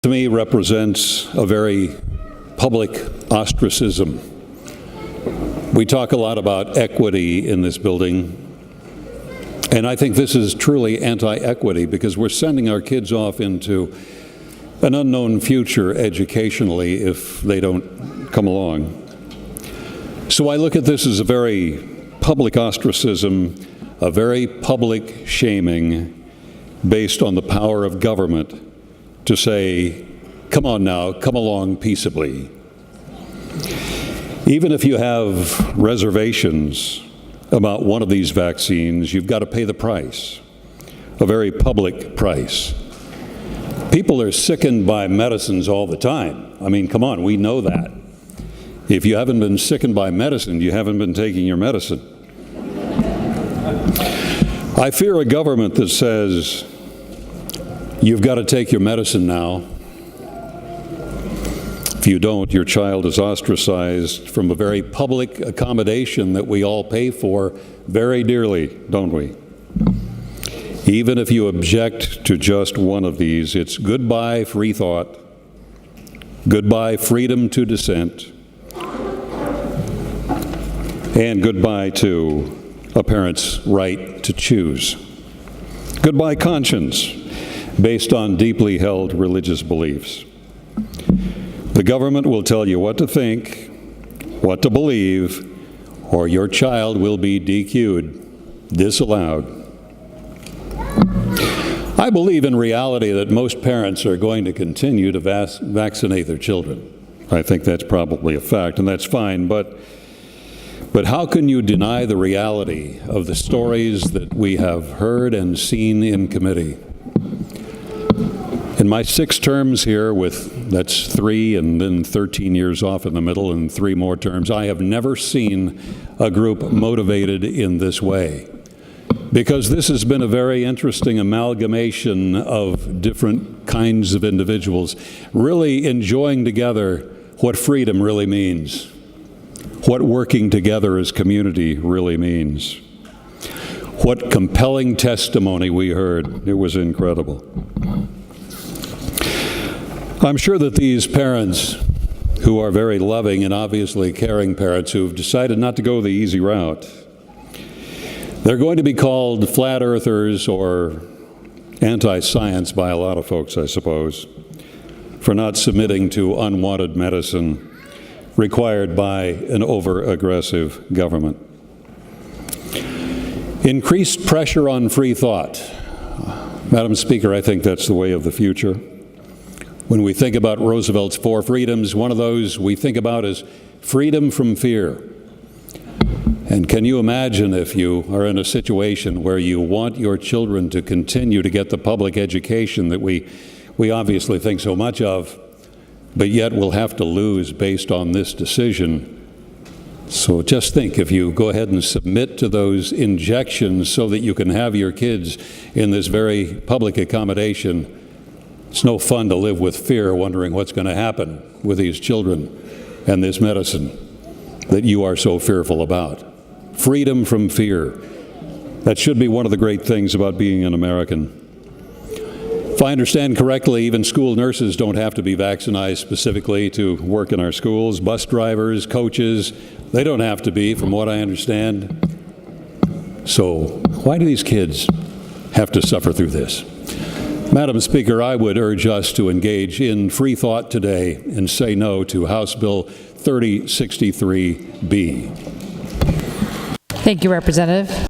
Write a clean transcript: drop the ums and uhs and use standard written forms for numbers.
To me, represents a very public ostracism. We talk a lot about equity in this building, and I think this is truly anti-equity because we're sending our kids off into an unknown future educationally if they don't come along. So I look at this as a very public ostracism, a very public shaming based on the power of government to say, come on now, come along peaceably. Even if you have reservations about one of these vaccines, you've got to pay the price, a very public price. People are sickened by medicines all the time. I mean, come on, we know that. If you haven't been sickened by medicine, you haven't been taking your medicine. I fear a government that says, you've got to take your medicine now. If you don't, your child is ostracized from a very public accommodation that we all pay for very dearly, don't we? Even if you object to just one of these, it's goodbye free thought, goodbye freedom to dissent, and goodbye to a parent's right to choose. Goodbye conscience, based on deeply held religious beliefs. The government will tell you what to think, what to believe, or your child will be DQ'd, disallowed. I believe in reality that most parents are going to continue to vaccinate their children. I think that's probably a fact, and that's fine, but how can you deny the reality of the stories that we have heard and seen in committee? In my 6 terms here, that's 3 and then 13 years off in the middle and 3 more terms, I have never seen a group motivated in this way. Because this has been a very interesting amalgamation of different kinds of individuals, really enjoying together what freedom really means, what working together as community really means. What compelling testimony we heard. It was incredible. I'm sure that these parents, who are very loving and obviously caring parents who've decided not to go the easy route, they're going to be called flat earthers or anti-science by a lot of folks, I suppose, for not submitting to unwanted medicine required by an over-aggressive government. Increased pressure on free thought. Madam Speaker, I think that's the way of the future. When we think about Roosevelt's 4 freedoms, one of those we think about is freedom from fear. And can you imagine if you are in a situation where you want your children to continue to get the public education that we obviously think so much of, but yet will have to lose based on this decision? So just think, if you go ahead and submit to those injections so that you can have your kids in this very public accommodation, it's no fun to live with fear, wondering what's going to happen with these children and this medicine that you are so fearful about. Freedom from fear. That should be one of the great things about being an American. If I understand correctly, even school nurses don't have to be vaccinated specifically to work in our schools. Bus drivers, coaches, they don't have to be, from what I understand. So why do these kids have to suffer through this? Madam Speaker, I would urge us to engage in free thought today and say no to House Bill 3063B. Thank you, Representative.